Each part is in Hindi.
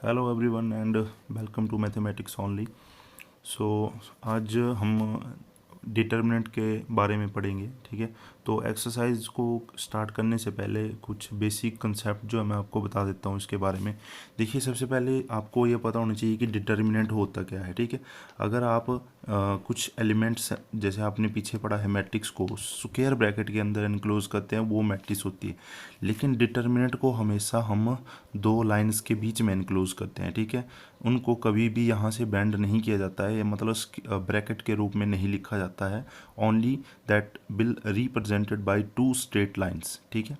Hello everyone and welcome to mathematics only. So आज हम डिटर्मिनेंट के बारे में पढ़ेंगे, ठीक है। तो एक्सरसाइज को स्टार्ट करने से पहले कुछ बेसिक कंसेप्ट जो है मैं आपको बता देता हूँ इसके बारे में। देखिए, सबसे पहले आपको ये पता होना चाहिए कि डिटर्मिनेंट होता क्या है, ठीक है। अगर आप कुछ एलिमेंट्स जैसे आपने पीछे पढ़ा है मैट्रिक्स को स्क्वायर ब्रैकेट के अंदर एनक्लोज करते हैं, वो मैट्रिक्स होती है। लेकिन डिटर्मिनेंट को हमेशा हम दो लाइंस के बीच में एनक्लोज करते हैं, ठीक है। उनको कभी भी यहाँ से बैंड नहीं किया जाता है, मतलब ब्रैकेट के रूप में नहीं लिखा जाता है। Only that will represented by two straight lines, ठीक है।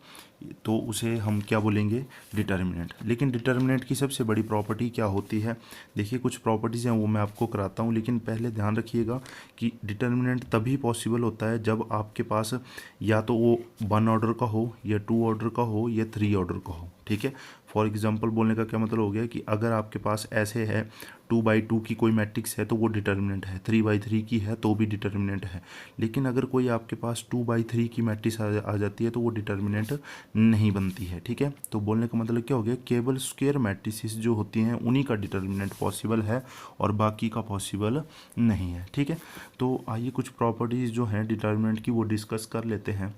तो उसे हम क्या बोलेंगे, डिटर्मिनेंट। लेकिन डिटर्मिनेंट की सबसे बड़ी प्रॉपर्टी क्या होती है, देखिए कुछ प्रॉपर्टीज़ हैं वो मैं आपको कराता हूँ, लेकिन पहले ध्यान रखिएगा कि डिटर्मिनेंट तभी पॉसिबल होता है जब आपके पास या तो वो 1 ऑर्डर का हो, या 2 ऑर्डर का हो, या 3 ऑर्डर का हो, ठीक है। फॉर एग्जांपल बोलने का क्या मतलब हो गया कि अगर आपके पास ऐसे है 2/2 की कोई मैट्रिक्स है तो वो डिटर्मिनेंट है, 3/3 की है तो भी डिटर्मिनेंट है। लेकिन अगर कोई आपके पास 2/3 की मैट्रिक्स आ जाती है तो वो डिटर्मिनेंट नहीं बनती है, ठीक है। तो बोलने का मतलब क्या हो गया, केवल स्क्वायर मैट्रिसेस जो होती हैं उन्हीं का डिटर्मिनेंट पॉसिबल है और बाकी का पॉसिबल नहीं है, ठीक है। तो आइए कुछ प्रॉपर्टीज़ जो हैं डिटर्मिनेंट की वो डिस्कस कर लेते हैं।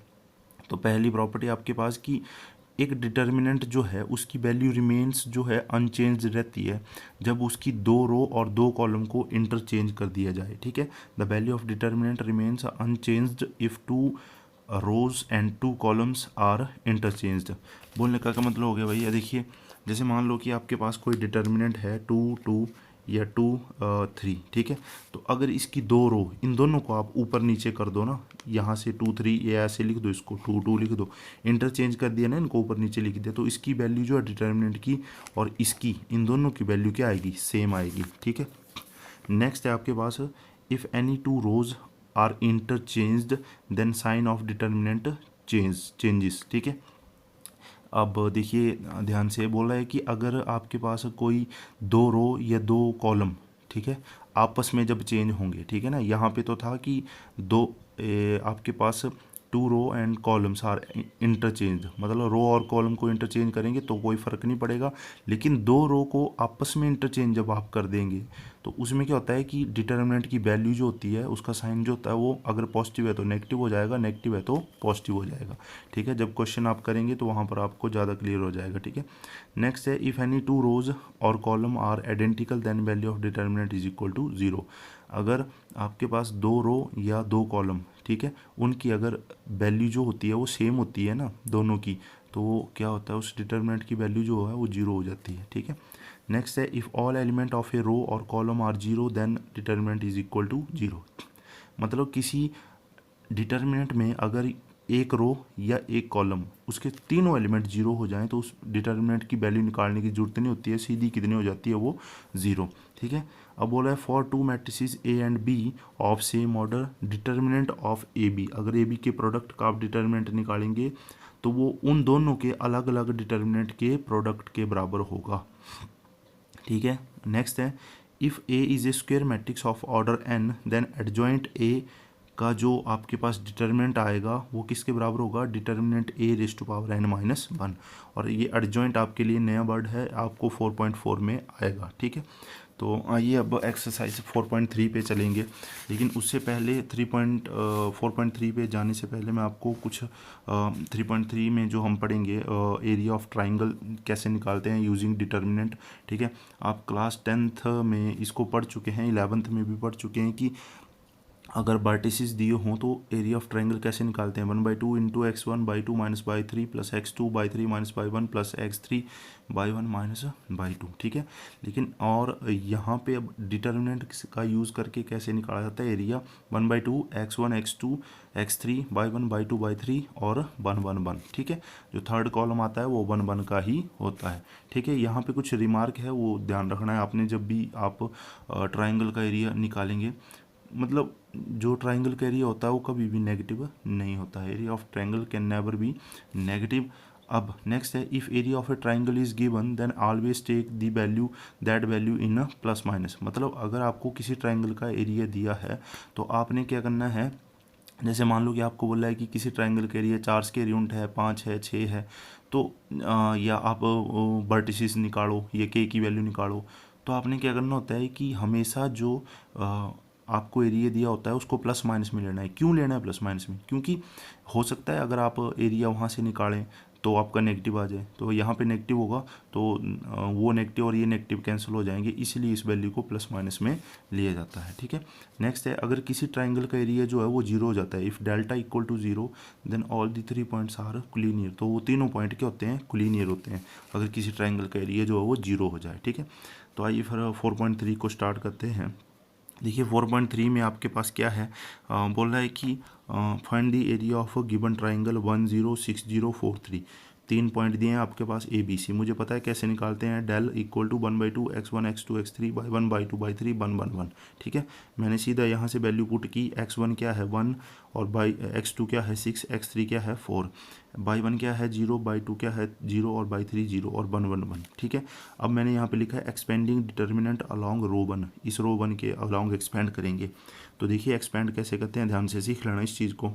तो पहली प्रॉपर्टी आपके पास की एक डिटर्मिनेंट जो है उसकी वैल्यू रिमेन्स जो है अनचेंज रहती है जब उसकी 2 रो और 2 कॉलम को इंटरचेंज कर दिया जाए, ठीक है। The value of determinant remains unchanged if 2 rows and 2 columns are interchanged. बोलने का मतलब हो गया भैया, देखिए जैसे मान लो कि आपके पास कोई डिटर्मिनेंट है 2 2 या 2 3, ठीक है। तो अगर इसकी 2 रो, इन दोनों को आप ऊपर नीचे कर दो ना, यहाँ से 2 3 या ऐसे लिख दो, इसको 2 2 लिख दो, इंटरचेंज कर दिया ना, इनको ऊपर नीचे लिख दिया, तो इसकी वैल्यू जो है डिटर्मिनेंट की और इसकी, इन दोनों की वैल्यू क्या आएगी, सेम आएगी, ठीक है। नेक्स्ट है आपके पास, if any 2 rows are interchanged then sign of determinant changes, ठीक है। अब देखिए ध्यान से बोल रहा है कि अगर आपके पास कोई 2 रो या 2 कॉलम, ठीक है, आपस में जब चेंज होंगे, ठीक है ना, यहाँ पे तो था कि आपके पास 2 row and columns are interchange, मतलब रो और कॉलम को इंटरचेंज करेंगे तो कोई फ़र्क नहीं पड़ेगा। लेकिन 2 रो को आपस में इंटरचेंज जब आप कर देंगे तो उसमें क्या होता है कि डिटर्मिनेंट की वैल्यू जो होती है उसका साइन जो होता है वो अगर पॉजिटिव है तो नेगेटिव हो जाएगा, नेगेटिव है तो पॉजिटिव हो जाएगा, ठीक है। जब क्वेश्चन आप करेंगे तो वहाँ पर आपको ज़्यादा क्लियर हो जाएगा, ठीक है। नेक्स्ट है, इफ़ एनी 2 रोज और column are identical then value of determinant is equal to 0। अगर आपके पास 2 रो या 2 कॉलम, ठीक है, उनकी अगर वैल्यू जो होती है वो सेम होती है ना दोनों की, तो वो क्या होता है, उस डिटर्मिनेंट की वैल्यू जो है वो 0 हो जाती है, ठीक है। नेक्स्ट है, if all element of a row और column are 0 then determinant is equal to 0। मतलब किसी डिटर्मिनेंट में अगर एक रो या एक कॉलम, उसके तीनों एलिमेंट 0 हो जाएं तो उस डिटर्मिनेंट की वैल्यू निकालने की जरूरत नहीं होती है, सीधी कितनी हो जाती है, वो 0, ठीक है। अब बोला है for 2 matrices A and B of same order determinant of A B, अगर ए बी के प्रोडक्ट का आप डिटर्मिनेंट निकालेंगे तो वो उन दोनों के अलग अलग डिटर्मिनेंट के प्रोडक्ट के बराबर होगा, ठीक है। नेक्स्ट है, if A is a square matrix of order n then adjoint A का जो आपके पास डिटर्मिनेंट आएगा वो किसके बराबर होगा, determinant A raise to power n minus 1। और ये एडजॉइंट आपके लिए नया वर्ड है, आपको 4.4 में आएगा, ठीक है। तो आइए अब एक्सरसाइज 4.3 पे चलेंगे, लेकिन उससे पहले 4.3 पे जाने से पहले मैं आपको कुछ 3.3 में जो हम पढ़ेंगे एरिया ऑफ ट्राइंगल कैसे निकालते हैं यूजिंग डिटर्मिनेंट, ठीक है। आप क्लास 10th में इसको पढ़ चुके हैं, 11th में भी पढ़ चुके हैं कि अगर वर्टिसेस दिए हों तो एरिया ऑफ ट्राइंगल कैसे निकालते हैं, 1/2 into x1/2 minus by 3 plus x2/3 minus by 1 plus x3/1 minus by 2, ठीक है। लेकिन और यहाँ पे अब डिटर्मिनेंट का यूज़ करके कैसे निकाला जाता है एरिया, 1/2 x1 x2 x3/1/2/3 और 1 1 1, ठीक है। जो थर्ड कॉलम आता है वो 1 1 का ही होता है, ठीक है। यहाँ पे कुछ रिमार्क है वो ध्यान रखना है आपने जब भी आप ट्राइंगल का एरिया निकालेंगे। मतलब जो ट्राइंगल का एरिया होता है वो कभी भी नेगेटिव नहीं होता है, area of triangle can never be negative. अब नेक्स्ट है, if area of a triangle is given then always take the value that value in plus minus. मतलब अगर आपको किसी ट्राइंगल का एरिया दिया है तो आपने क्या करना है, जैसे मान लो कि आपको बोला है कि किसी ट्राइंगल का एरिया 4 स्क्वायर यूनिट है, 5 है, 6 है, तो या आप वर्टिसेस निकालो या के की वैल्यू निकालो, तो आपने क्या करना होता है कि हमेशा जो आपको एरिया दिया होता है उसको प्लस माइनस में लेना है। क्यों लेना है प्लस माइनस में? क्योंकि हो सकता है अगर आप एरिया वहाँ से निकालें तो आपका नेगेटिव आ जाए, तो यहाँ पे नेगेटिव होगा, तो वो नेगेटिव और ये नेगेटिव कैंसिल हो जाएंगे, इसीलिए इस वैल्यू को प्लस माइनस में लिया जाता है। ठीक है, नेक्स्ट है, अगर किसी ट्राइंगल का एरिया जो है वो जीरो हो जाता है, if delta equal to zero then all the 3 points are collinear, तो वो तीनों पॉइंट क्या होते हैं? कोलिनियर होते हैं अगर किसी ट्राइंगल का एरिया जो है वो जीरो हो जाए। ठीक है, तो आइए फिर 4.3 को स्टार्ट करते हैं। देखिए 4.3 में आपके पास क्या है, बोल रहा है कि find the area of a given triangle 106043। 3 point दिए हैं आपके पास ए बी सी। मुझे पता है कैसे निकालते हैं, del equal to 1/2 x1 x2 x3 by 1/2 by 3 1 1 1। ठीक है, मैंने सीधा यहाँ से वैल्यू पुट की, x1 क्या है 1 और बाई x2 क्या है 6, x3 क्या है 4, बाई 1 क्या है 0, बाई 2 क्या है 0 और बाई 3 0 और 1 1 1। ठीक है, अब मैंने यहाँ पे लिखा है एक्सपेंडिंग डिटर्मिनेंट अलॉन्ग रो 1, इस रो 1 के अलॉन्ग एक्सपेंड करेंगे। तो देखिए एक्सपेंड कैसे करते हैं, ध्यान से सीख लेना इस चीज़ को।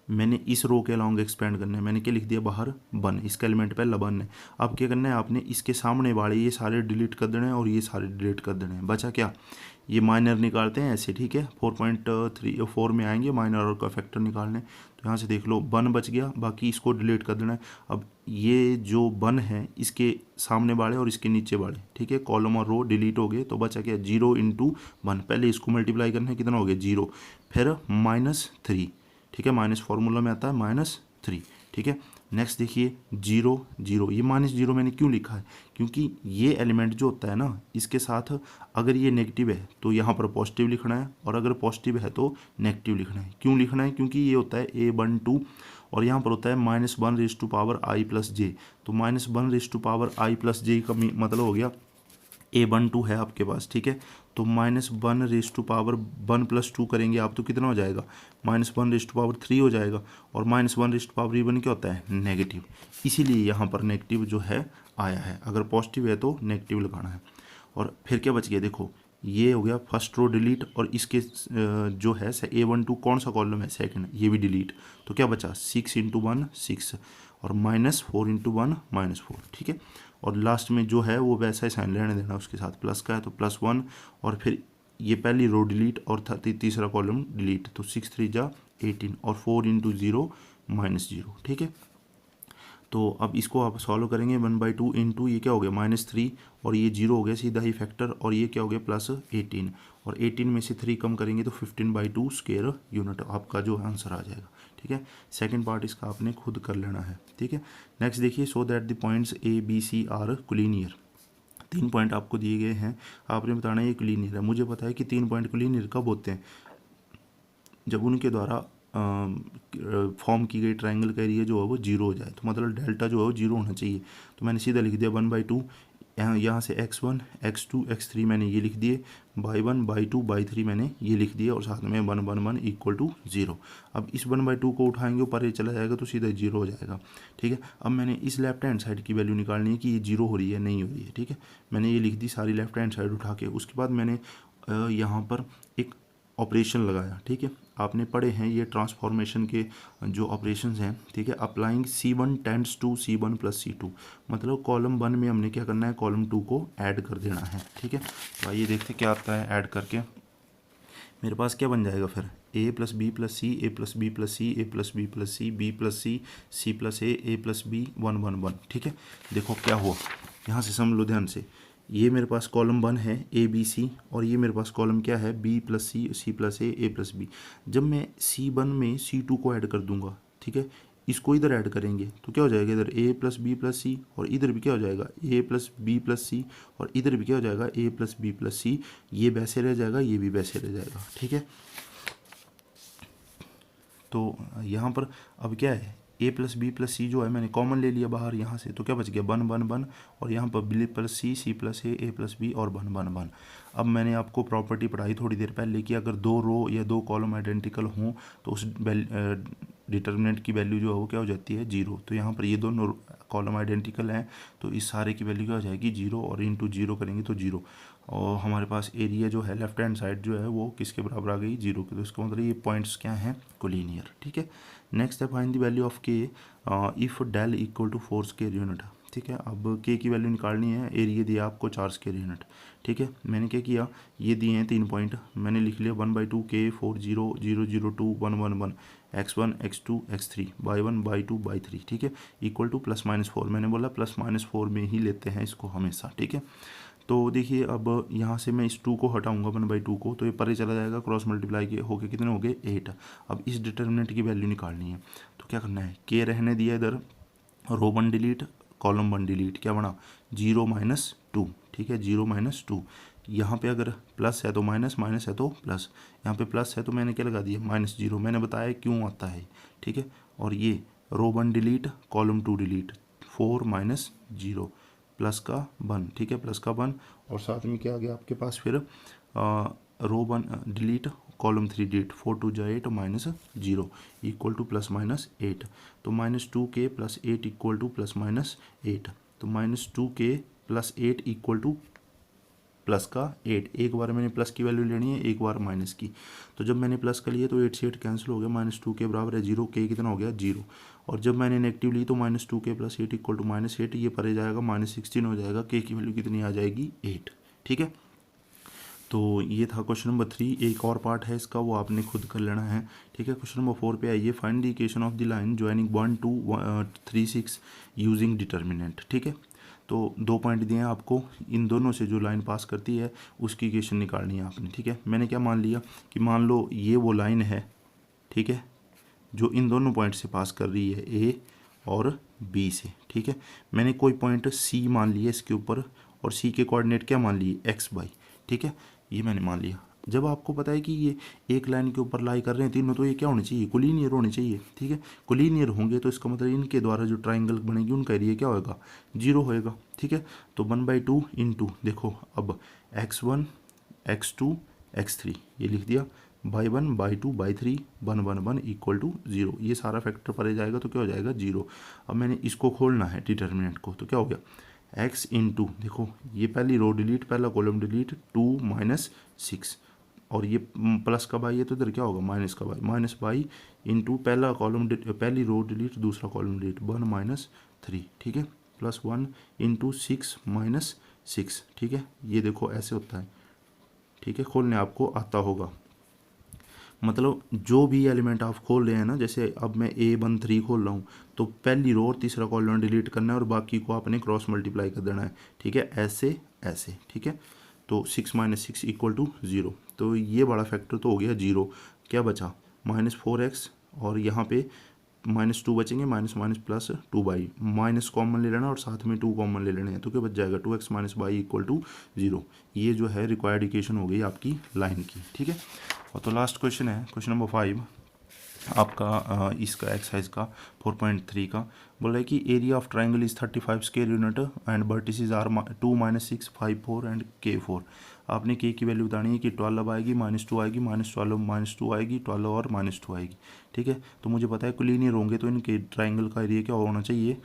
मैंने इस रो के अलॉन्ग एक्सपेंड करना है, मैंने क्या लिख दिया बाहर 1, इसका एलिमेंट पहला 1 है। अब क्या करना है आपने, इसके सामने वाले ये सारे डिलीट कर देने हैं और ये सारे डिलीट कर देने हैं। बचा क्या, ये माइनर निकालते हैं ऐसे। ठीक है, 4.4 में आएंगे माइनर का फैक्टर निकालने, तो यहाँ से देख लो 1 बच गया, बाकी इसको डिलीट कर देना है। अब ये जो 1 है इसके सामने वाले और इसके नीचे वाले, ठीक है, कॉलम और रो डिलीट हो गए, तो बचा क्या 0 × 1, पहले इसको मल्टीप्लाई करना है, कितना हो गया 0, फिर -3। ठीक है, माइनस फार्मूला में आता है -3। ठीक है, नेक्स्ट देखिए 0 0, ये -0 मैंने क्यों लिखा है, क्योंकि ये एलिमेंट जो होता है ना इसके साथ अगर ये नेगेटिव है तो यहाँ पर पॉजिटिव लिखना है, और अगर पॉजिटिव है तो नेगेटिव लिखना है। क्यों लिखना है, क्योंकि ये होता है A12 और यहाँ पर होता है -1⁻I+J, तो -1⁻I+J का मतलब हो गया A12 है आपके पास। ठीक है, तो -1⁻1 + 2 करेंगे आप तो कितना हो जाएगा, -1⁻3 हो जाएगा, और -1⁻1 क्या होता है नेगेटिव, इसीलिए यहाँ पर नेगेटिव जो है आया है। अगर पॉजिटिव है तो नेगेटिव लगाना है। और फिर क्या बच गया, देखो ये हो गया फर्स्ट रो डिलीट, और इसके जो है A12 कौन सा कॉलम है सेकंड, ये भी डिलीट, तो क्या बचा 6 × 1 6 और -4 × 1 -4। ठीक है, और लास्ट में जो है वो वैसा ही साइन लेने देना, उसके साथ प्लस का है तो +1, और फिर ये पहली रो डिलीट और तीसरा कॉलम डिलीट, तो 6 3 जा 18 और 4 × 0 -0। ठीक है, तो अब इसको आप सॉल्व करेंगे 1/2 इंटू ये क्या हो गया -3 और ये 0 हो गया सीधा ही फैक्टर, और ये क्या हो गया +18, और 18 में से 3 कम करेंगे तो 15/2 स्क्वायर यूनिट आपका जो आंसर आ जाएगा। ठीक है, सेकंड पार्ट इसका आपने खुद कर लेना है। ठीक है, नेक्स्ट देखिए, so that the points A B C are collinear. 3 point आपको दिए गए हैं, आपने बताना है ये कोलिनियर है। मुझे पता है कि 3 पॉइंट कोलिनियर कब होते हैं, जब उनके द्वारा फॉर्म की गई ट्राइंगल का एरिया जो है वो 0 हो जाए, तो मतलब डेल्टा जो है वो 0 होना चाहिए। तो मैंने सीधा लिख दिया 1/2, यहाँ से x1 x2 x3 मैंने ये लिख दिए, बाई 1 बाई 2 बाई 3 मैंने ये लिख दिया, और साथ में 1 1 1 = 0। अब इस 1/2 को उठाएंगे ऊपर, ये चला जाएगा तो सीधा 0 हो जाएगा। ठीक है, अब मैंने इस लेफ्ट हैंड साइड की वैल्यू निकालनी है कि ये 0 हो रही है नहीं हो रही है। ठीक है, मैंने ये लिख दी सारी लेफ्ट हैंड साइड उठा के। उसके बाद मैंने यहाँ पर एक ऑपरेशन लगाया। ठीक है, आपने पढ़े हैं ये ट्रांसफॉर्मेशन के जो ऑपरेशंस हैं। ठीक है, applying C1 tends to C1 + C2, मतलब कॉलम 1 में हमने क्या करना है, कॉलम 2 को ऐड कर देना है। ठीक है, तो आइए देखते क्या आता है ऐड करके। मेरे पास क्या बन जाएगा फिर, A + B + C A + B + C A + B + C B + C C + A A + B 1 1 1। ठीक है, देखो क्या हुआ, यहाँ से समझ लो ध्यान से, ये मेरे पास कॉलम 1 है ABC, और ये मेरे पास कॉलम क्या है B + C C + A A + B। जब मैं C1 में C2 को ऐड कर दूंगा, ठीक है, इसको इधर ऐड करेंगे तो क्या हो जाएगा, इधर A + B + C, और इधर भी क्या हो जाएगा A + B + C, और इधर भी क्या हो जाएगा A + B + C। ये वैसे रह जाएगा, ये भी वैसे रह जाएगा। ठीक है, तो यहाँ पर अब क्या है, A + B + C जो है मैंने कॉमन ले लिया बाहर यहाँ से, तो क्या बच गया 1 1 1, और यहाँ पर B + C C + A A + B और 1 1 1। अब मैंने आपको प्रॉपर्टी पढ़ाई थोड़ी देर पहले कि अगर 2 रो या 2 कॉलम आइडेंटिकल हों तो उस डिटर्मिनेंट की वैल्यू जो है वो क्या हो जाती है 0। तो यहाँ पर ये दोनों कॉलम आइडेंटिकल हैं, तो इस सारे की वैल्यू क्या हो जाएगी 0, और इंटू 0 करेंगे तो 0। और हमारे पास एरिया जो है लेफ्ट हैंड साइड जो है वो किसके बराबर आ गई 0 के। तो इसका मतलब ये पॉइंट्स क्या हैं कोलिनियर। ठीक है, नेक्स्ट है find the value of k if del equal to 4 square unit. ठीक है, अब के की वैल्यू निकालनी है, एरिया दिया आपको 4 स्क्वायर यूनिट। ठीक है, मैंने क्या किया, ये दिए हैं 3 पॉइंट, मैंने लिख लिया 1/2 के 4 0 0 0 2 1 1 1 x1 x2 x3 y1 y2 y3। ठीक है, इक्वल टू +-4, मैंने बोला +-4 में ही लेते हैं इसको हमेशा। ठीक है, तो देखिए अब यहाँ से मैं इस 2 को हटाऊंगा 1/2 को, तो ये परे चला जाएगा, क्रॉस मल्टीप्लाई के होके कितने हो गए 8। अब इस डिटर्मिनेंट की वैल्यू निकालनी है, तो क्या करना है, के रहने दिया इधर, रो 1 डिलीट कॉलम 1 डिलीट, क्या बना 0 - 2। ठीक है, 0 - 2, यहाँ पे अगर प्लस है तो माइनस, माइनस है तो प्लस, यहाँ पे प्लस है तो मैंने क्या लगा दिया -0, मैंने बताया क्यों आता है। ठीक है, और ये रो 1 डिलीट कॉलम 2 डिलीट, 4 - 0 प्लस का 1। ठीक है, प्लस का 1, और साथ में क्या आ गया आपके पास फिर रो 1 डिलीट कॉलम 3 डिलीट, 4 2 जा 8 -0 इक्वल टू +-8। तो -2 के + 8 इक्वल टू +-8। तो -2 के + 8 इक्वल टू प्लस का 8। एक बार मैंने प्लस की वैल्यू लेनी है, एक बार माइनस की। तो जब मैंने प्लस का लिया तो 8 से 8 कैंसिल हो गया, -2 के बराबर है 0, के कितना हो गया 0। और जब मैंने नेगेटिव ली तो -2 के + 8 इक्वल टू -8, ये परे जाएगा -16 हो जाएगा, के की वैल्यू कितनी आ जाएगी 8। ठीक है, तो ये था क्वेश्चन नंबर 3। एक और पार्ट है इसका, वो आपने खुद कर लेना है। ठीक है, क्वेश्चन नंबर 4 पे आइए, find the equation of the line joining 1 2 3 6 using determinant. ठीक है, तो 2 पॉइंट दिए हैं आपको, इन दोनों से जो लाइन पास करती है उसकी इक्वेशन निकालनी है आपने। ठीक है, मैंने क्या मान लिया कि मान लो ये वो लाइन है, ठीक है, जो इन दोनों पॉइंट से पास कर रही है, ए और बी से। ठीक है, मैंने कोई पॉइंट सी मान लिया इसके ऊपर, और सी के कोऑर्डिनेट क्या मान लिए x/y। ठीक है, ये मैंने मान लिया। जब आपको पता है कि ये एक लाइन के ऊपर लाई कर रहे हैं तीनों, तो ये क्या होने चाहिए, कोलिनियर होने चाहिए। ठीक है, कोलिनियर होंगे तो इसका मतलब इनके द्वारा जो ट्राइंगल बनेगी उनका एरिया क्या होगा 0 होएगा। ठीक है, तो 1/2 इंटू, देखो अब x1 x2 x3 ये लिख दिया, y1 y2 y3 1 1 1 equal to 0। ये सारा फैक्टर परे जाएगा तो क्या हो जाएगा 0। अब मैंने इसको खोलना है डिटर्मिनेंट को, तो क्या हो गया x इंटू, देखो ये पहली रो डिलीट पहला कॉलम डिलीट 2 - 6, और ये प्लस का बाई है तो इधर क्या होगा माइनस का बाई, -y इंटू पहला कॉलम पहली रो डिलीट दूसरा कॉलम डिलीट 1 - 3। ठीक है, +1 इंटू 6 - 6। ठीक है, ये देखो ऐसे होता है। ठीक है, खोलने आपको आता होगा, मतलब जो भी एलिमेंट आप खोल रहे हैं ना, जैसे अब मैं A13 खोल रहा हूँ तो पहली रो और तीसरा कॉलम डिलीट करना है और बाकी को आपने क्रॉस मल्टीप्लाई कर देना है। ठीक है, ऐसे ऐसे। ठीक है, तो 6 - 6 इक्वल टू 0। तो ये बड़ा फैक्टर तो हो गया 0, क्या बचा -4x, और यहाँ पे -2 बचेंगे, minus minus plus 2y, minus common ले लेना और साथ में 2 कॉमन ले लेने हैं, तो क्या बच जाएगा 2x - y इक्वल टू 0। ये जो है रिक्वायर्ड इक्वेशन हो गई आपकी लाइन की। ठीक है, और तो लास्ट क्वेश्चन है क्वेश्चन नंबर 5 आपका इसका एक्सरसाइज का 4.3 का, बोल रहा है कि area of triangle is 35 square unit and vertices are 2 - 6 5 4 and k4। आपने के की वैल्यू बतानी है कि 12 आएगी, -2 आएगी, -12 -2 आएगी, 12 और -2 आएगी। ठीक है, तो मुझे पता है कोलिनियर होंगे तो इनके ट्राइंगल का एरिया क्या होना चाहिए,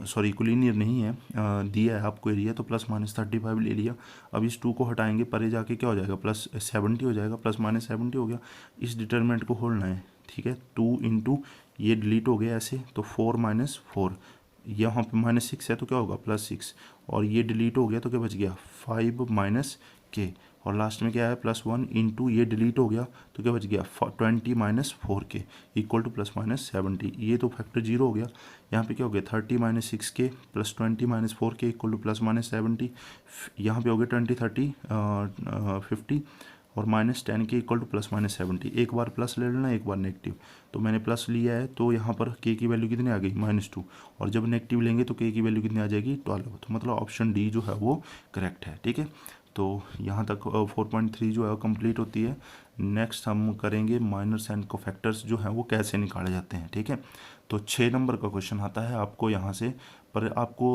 सॉरी कोलिनियर नहीं है, दिया है आपको एरिया, तो +-35 ले लिया। अब इस 2 को हटाएंगे, परे जाके क्या हो जाएगा +70 हो जाएगा, +-70 हो गया। इस डिटरमिनेंट को खोलना है। ठीक है, 2 इंटू ये डिलीट हो गया ऐसे, तो 4 - 4, यहाँ पे -6 है तो क्या होगा +6, और ये डिलीट हो गया तो क्या बच गया 5 - k, और लास्ट में क्या है +1 इंटू ये डिलीट हो गया तो क्या बच गया 20 - 4k इक्वल टू +-70। ये तो फैक्टर 0 हो गया। यहाँ पे क्या हो गया 30 - 6k + 20 - 4k इक्वल टू +-70। यहाँ पे हो गया 20 30 50 और -10k इक्वल टू +-70। एक बार प्लस ले लेना, एक बार नेगेटिव। तो मैंने प्लस लिया है तो यहाँ पर k की वैल्यू कितनी आ गई -2, और जब नेगेटिव लेंगे तो k की वैल्यू कितनी आ जाएगी 12। तो मतलब ऑप्शन डी जो है वो करेक्ट है। ठीक है, तो यहाँ तक 4.3 जो है कंप्लीट होती है। नेक्स्ट हम करेंगे माइनर्स एंड कोफैक्टर्स जो हैं वो कैसे निकाले जाते हैं। ठीक है, तो 6 नंबर का क्वेश्चन आता है आपको यहाँ से, पर आपको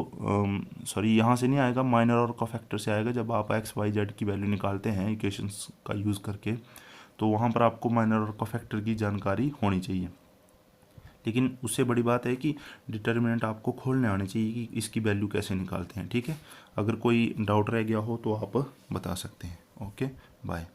सॉरी यहाँ से नहीं आएगा, माइनर और कोफैक्टर से आएगा। जब आप x y z की वैल्यू निकालते हैं इक्वेशंस का यूज़ करके, तो वहाँ पर आपको माइनर और कोफैक्टर की जानकारी होनी चाहिए। लेकिन उससे बड़ी बात है कि डिटर्मिनेंट आपको खोलने आने चाहिए कि इसकी वैल्यू कैसे निकालते हैं। ठीक है, अगर कोई डाउट रह गया हो तो आप बता सकते हैं। Okay, bye.